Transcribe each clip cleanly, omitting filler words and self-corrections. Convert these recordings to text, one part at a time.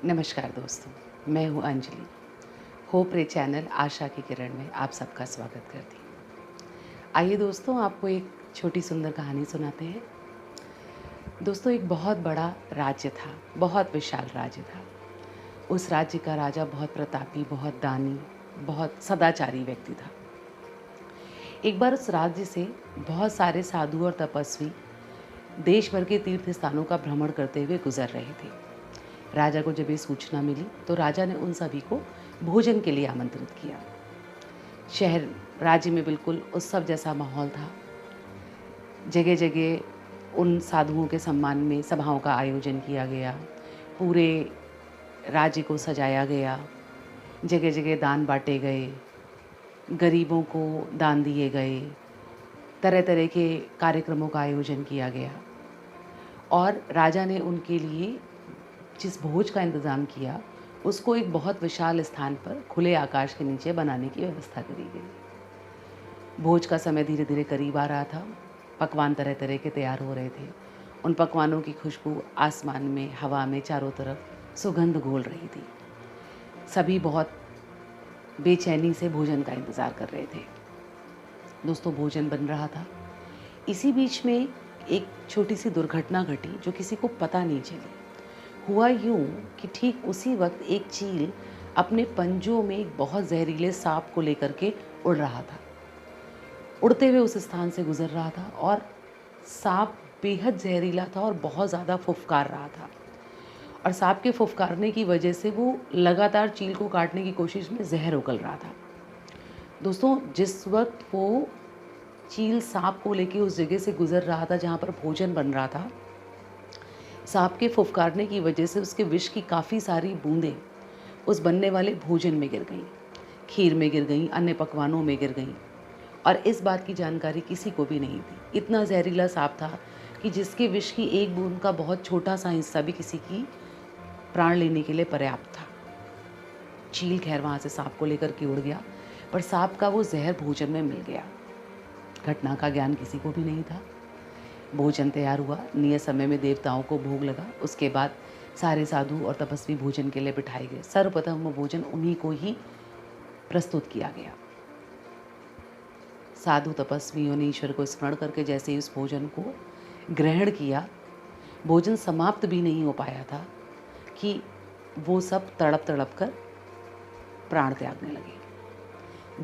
नमस्कार दोस्तों, मैं हूँ अंजलि। होप रे चैनल आशा की किरण में आप सबका स्वागत करती हूँ। आइए दोस्तों, आपको एक छोटी सुंदर कहानी सुनाते हैं। दोस्तों, एक बहुत बड़ा राज्य था, बहुत विशाल राज्य था। उस राज्य का राजा बहुत प्रतापी, बहुत दानी, बहुत सदाचारी व्यक्ति था। एक बार उस राज्य से बहुत सारे साधु और तपस्वी देश भर के तीर्थ स्थानों का भ्रमण करते हुए गुजर रहे थे। राजा को जब ये सूचना मिली तो राजा ने उन सभी को भोजन के लिए आमंत्रित किया। शहर राज्य में बिल्कुल उत्सव जैसा माहौल था। जगह जगह उन साधुओं के सम्मान में सभाओं का आयोजन किया गया। पूरे राज्य को सजाया गया। जगह जगह दान बांटे गए, गरीबों को दान दिए गए, तरह तरह के कार्यक्रमों का आयोजन किया गया। और राजा ने उनके लिए जिस भोज का इंतज़ाम किया, उसको एक बहुत विशाल स्थान पर खुले आकाश के नीचे बनाने की व्यवस्था करी गई। भोज का समय धीरे धीरे करीब आ रहा था। पकवान तरह तरह के तैयार हो रहे थे। उन पकवानों की खुशबू आसमान में, हवा में चारों तरफ सुगंध घोल रही थी। सभी बहुत बेचैनी से भोजन का इंतज़ार कर रहे थे। दोस्तों, भोजन बन रहा था। इसी बीच में एक छोटी सी दुर्घटना घटी जो किसी को पता नहीं चली। हुआ यूं कि ठीक उसी वक्त एक चील अपने पंजों में एक बहुत जहरीले सांप को लेकर के उड़ रहा था। उड़ते हुए उस स्थान से गुजर रहा था और सांप बेहद जहरीला था और बहुत ज़्यादा फुफकार रहा था। और सांप के फुफकारने की वजह से वो लगातार चील को काटने की कोशिश में जहर उगल रहा था। दोस्तों, जिस वक्त वो चील सांप को लेके उस जगह से गुजर रहा था जहाँ पर भोजन बन रहा था, सांप के फुफकारने की वजह से उसके विष की काफ़ी सारी बूंदें उस बनने वाले भोजन में गिर गईं, खीर में गिर गईं, अन्य पकवानों में गिर गईं। और इस बात की जानकारी किसी को भी नहीं थी। इतना जहरीला सांप था कि जिसके विष की एक बूंद का बहुत छोटा सा हिस्सा भी किसी की प्राण लेने के लिए पर्याप्त था। चील खैर वहाँ से सांप को लेकर के उड़ गया, पर सांप का वो जहर भोजन में मिल गया। घटना का ज्ञान किसी को भी नहीं था। भोजन तैयार हुआ, नियत समय में देवताओं को भोग लगा। उसके बाद सारे साधु और तपस्वी भोजन के लिए बिठाए गए। सर्वप्रथम वो भोजन उन्हीं को ही प्रस्तुत किया गया। साधु तपस्वियों ने ईश्वर को स्मरण करके जैसे ही उस भोजन को ग्रहण किया, भोजन समाप्त भी नहीं हो पाया था कि वो सब तड़प तड़प कर प्राण त्यागने लगे।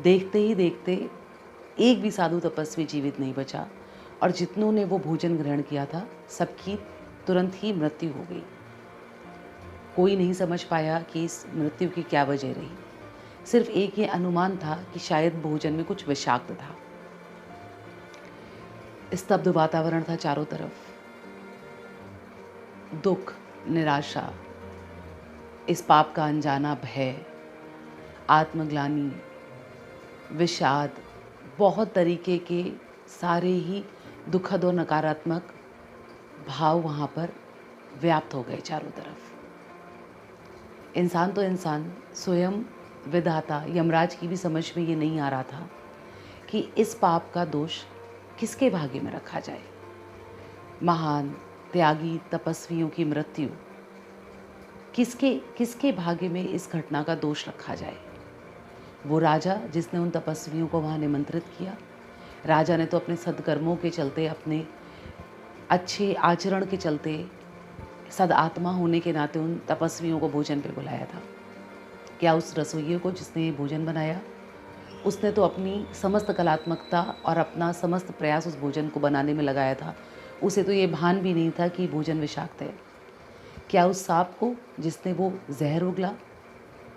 देखते ही देखते एक भी साधु तपस्वी जीवित नहीं बचा और जितनों ने वो भोजन ग्रहण किया था, सबकी तुरंत ही मृत्यु हो गई। कोई नहीं समझ पाया कि इस मृत्यु की क्या वजह रही। सिर्फ एक ये अनुमान था कि शायद भोजन में कुछ विषाक्त था। स्तब्ध वातावरण था चारों तरफ। दुख, निराशा, इस पाप का अनजाना भय, आत्मग्लानि, विषाद, बहुत तरीके के सारे ही दुखद और नकारात्मक भाव वहाँ पर व्याप्त हो गए चारों तरफ। इंसान तो इंसान, स्वयं विधाता यमराज की भी समझ में ये नहीं आ रहा था कि इस पाप का दोष किसके भाग्य में रखा जाए। महान त्यागी तपस्वियों की मृत्यु किसके किसके भाग्य में इस घटना का दोष रखा जाए। वो राजा जिसने उन तपस्वियों को वहाँ निमंत्रित किया, राजा ने तो अपने सद्कर्मों के चलते, अपने अच्छे आचरण के चलते, सद्आत्मा होने के नाते उन तपस्वियों को भोजन पे बुलाया था। क्या उस रसोइये को जिसने ये भोजन बनाया, उसने तो अपनी समस्त कलात्मकता और अपना समस्त प्रयास उस भोजन को बनाने में लगाया था। उसे तो ये भान भी नहीं था कि भोजन विषाक्त है। क्या उस सांप को जिसने वो जहर उगला,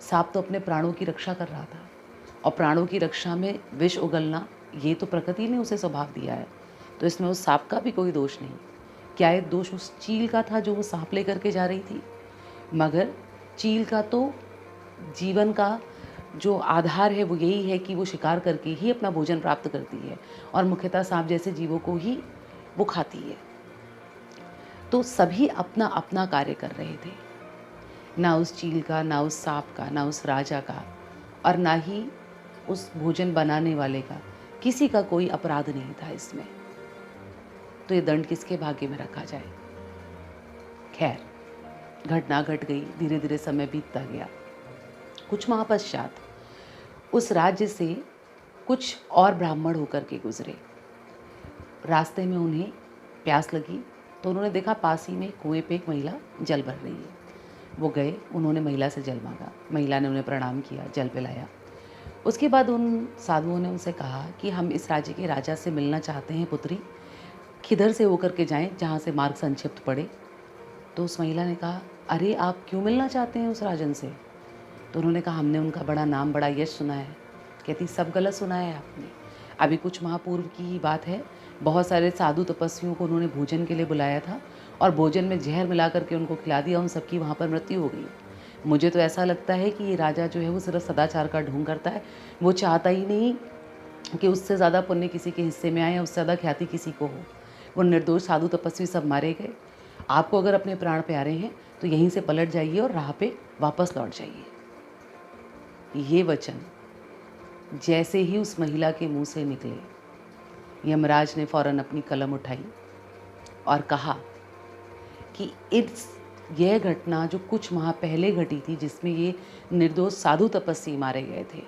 सांप तो अपने प्राणों की रक्षा कर रहा था और प्राणों की रक्षा में विष उगलना, ये तो प्रकृति ने उसे स्वभाव दिया है, तो इसमें उस सांप का भी कोई दोष नहीं। क्या ये दोष उस चील का था जो वो सांप लेकर के जा रही थी? मगर चील का तो जीवन का जो आधार है वो यही है कि वो शिकार करके ही अपना भोजन प्राप्त करती है और मुख्यतः सांप जैसे जीवों को ही वो खाती है। तो सभी अपना अपना कार्य कर रहे थे। ना उस चील का, ना उस सांप का, ना उस राजा का, और ना ही उस भोजन बनाने वाले का। किसी का कोई अपराध नहीं था इसमें। तो ये दंड किसके भाग्य में रखा जाए? खैर, घटना घट गई, धीरे धीरे समय बीतता गया। कुछ माह पश्चात उस राज्य से कुछ और ब्राह्मण होकर के गुजरे। रास्ते में उन्हें प्यास लगी तो उन्होंने देखा पास ही में कुएं पे एक महिला जल भर रही है। वो गए, उन्होंने महिला से जल मांगा, महिला ने उन्हें प्रणाम किया, जल पिलाया। उसके बाद उन साधुओं ने उनसे कहा कि हम इस राज्य के राजा से मिलना चाहते हैं पुत्री, किधर से होकर के जाएं जहाँ से मार्ग संक्षिप्त पड़े। तो उस महिला ने कहा, अरे आप क्यों मिलना चाहते हैं उस राजन से? तो उन्होंने कहा, हमने उनका बड़ा नाम, बड़ा यश सुना है। कहती, सब गलत सुना है आपने। अभी कुछ माह पूर्व की ही बात है, बहुत सारे साधु तपस्वियों को उन्होंने भोजन के लिए बुलाया था और भोजन में जहर मिला करके उनको खिला दिया, उन सबकी वहाँ पर मृत्यु हो गई। मुझे तो ऐसा लगता है कि ये राजा जो है वो सिर्फ सदाचार का ढोंग करता है, वो चाहता ही नहीं कि उससे ज़्यादा पुण्य किसी के हिस्से में आए या उससे ज़्यादा ख्याति किसी को हो। वो निर्दोष साधु तपस्वी सब मारे गए। आपको अगर अपने प्राण प्यारे हैं तो यहीं से पलट जाइए और राह पे वापस लौट जाइए। ये वचन जैसे ही उस महिला के मुंह से निकले, यमराज ने फौरन अपनी कलम उठाई और कहा कि यह घटना जो कुछ माह पहले घटी थी, जिसमें ये निर्दोष साधु तपस्वी मारे गए थे,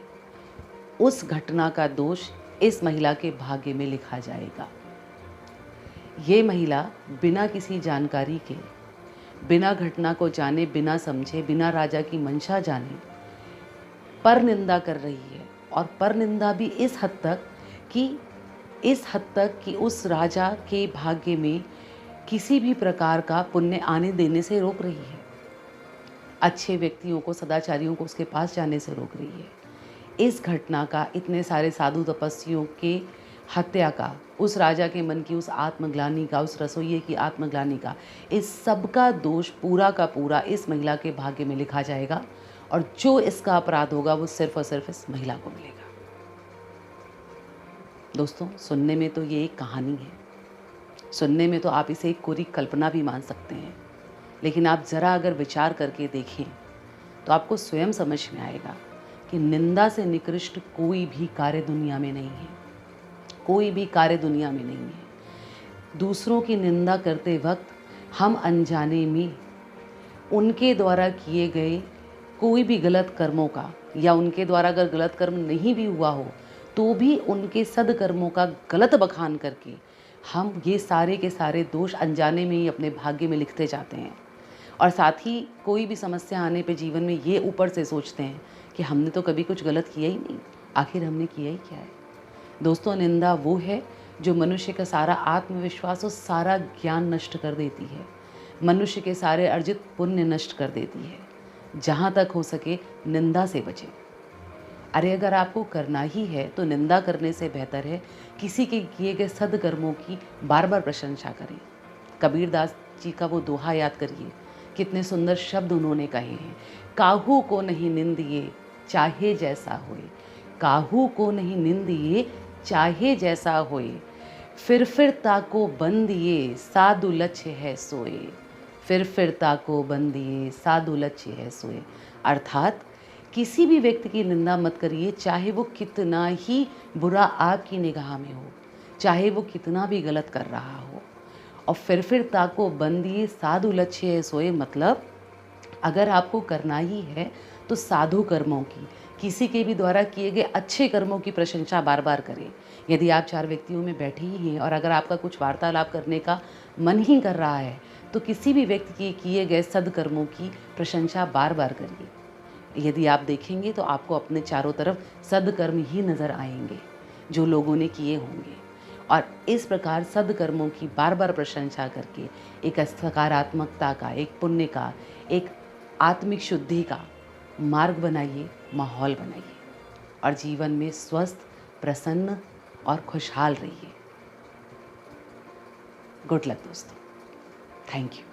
उस घटना का दोष इस महिला के भाग्य में लिखा जाएगा। ये महिला बिना किसी जानकारी के, बिना घटना को जाने, बिना समझे, बिना राजा की मंशा जाने पर निंदा कर रही है। और पर निंदा भी इस हद तक कि उस राजा के भाग्य में किसी भी प्रकार का पुण्य आने देने से रोक रही है। अच्छे व्यक्तियों को, सदाचारियों को उसके पास जाने से रोक रही है। इस घटना का, इतने सारे साधु तपस्वियों के हत्या का, उस राजा के मन की उस आत्मग्लानि का, उस रसोइये की आत्मग्लानि का, इस सब का दोष पूरा का पूरा इस महिला के भाग्य में लिखा जाएगा और जो इसका अपराध होगा वो सिर्फ और सिर्फ इस महिला को मिलेगा। दोस्तों, सुनने में तो ये एक कहानी है, सुनने में तो आप इसे एक कोरी कल्पना भी मान सकते हैं, लेकिन आप ज़रा अगर विचार करके देखें तो आपको स्वयं समझ में आएगा कि निंदा से निकृष्ट कोई भी कार्य दुनिया में नहीं है, कोई भी कार्य दुनिया में नहीं है। दूसरों की निंदा करते वक्त हम अनजाने में उनके द्वारा किए गए कोई भी गलत कर्मों का, या उनके द्वारा अगर गलत कर्म नहीं भी हुआ हो तो भी उनके सद्कर्मों का गलत बखान करके हम ये सारे के सारे दोष अनजाने में ही अपने भाग्य में लिखते जाते हैं। और साथ ही कोई भी समस्या आने पे जीवन में ये ऊपर से सोचते हैं कि हमने तो कभी कुछ गलत किया ही नहीं, आखिर हमने किया ही क्या है। दोस्तों, निंदा वो है जो मनुष्य का सारा आत्मविश्वास और सारा ज्ञान नष्ट कर देती है, मनुष्य के सारे अर्जित पुण्य नष्ट कर देती है। जहाँ तक हो सके निंदा से बचें। अरे अगर आपको करना ही है तो निंदा करने से बेहतर है किसी के किए गए सद्कर्मों की बार बार प्रशंसा करें। कबीरदास जी का वो दोहा याद करिए, कितने सुंदर शब्द उन्होंने कहे हैं। काहू को नहीं निंदिए चाहे जैसा होए, काहू को नहीं निंदिए चाहे जैसा होए, फिर ताको बंदिए साधु लक्ष्य है सोए, फिर ताको बंदिए साधु लक्ष्य है सोए। अर्थात किसी भी व्यक्ति की निंदा मत करिए, चाहे वो कितना ही बुरा आपकी निगाह में हो, चाहे वो कितना भी गलत कर रहा हो। और फिर ताको बंदिए साधु लक्ष्य है सोए, मतलब अगर आपको करना ही है तो साधु कर्मों की, किसी के भी द्वारा किए गए अच्छे कर्मों की प्रशंसा बार बार करें। यदि आप 4 व्यक्तियों में बैठे ही हैं और अगर आपका कुछ वार्तालाप करने का मन ही कर रहा है तो किसी भी व्यक्ति के किए गए सद्कर्मों की प्रशंसा बार बार करिए। यदि आप देखेंगे तो आपको अपने चारों तरफ सद्कर्म ही नज़र आएंगे जो लोगों ने किए होंगे। और इस प्रकार सद्कर्मों की बार बार प्रशंसा करके एक सकारात्मकता का, एक पुण्य का, एक आत्मिक शुद्धि का मार्ग बनाइए, माहौल बनाइए और जीवन में स्वस्थ, प्रसन्न और खुशहाल रहिए। गुड लक दोस्तों। Thank you.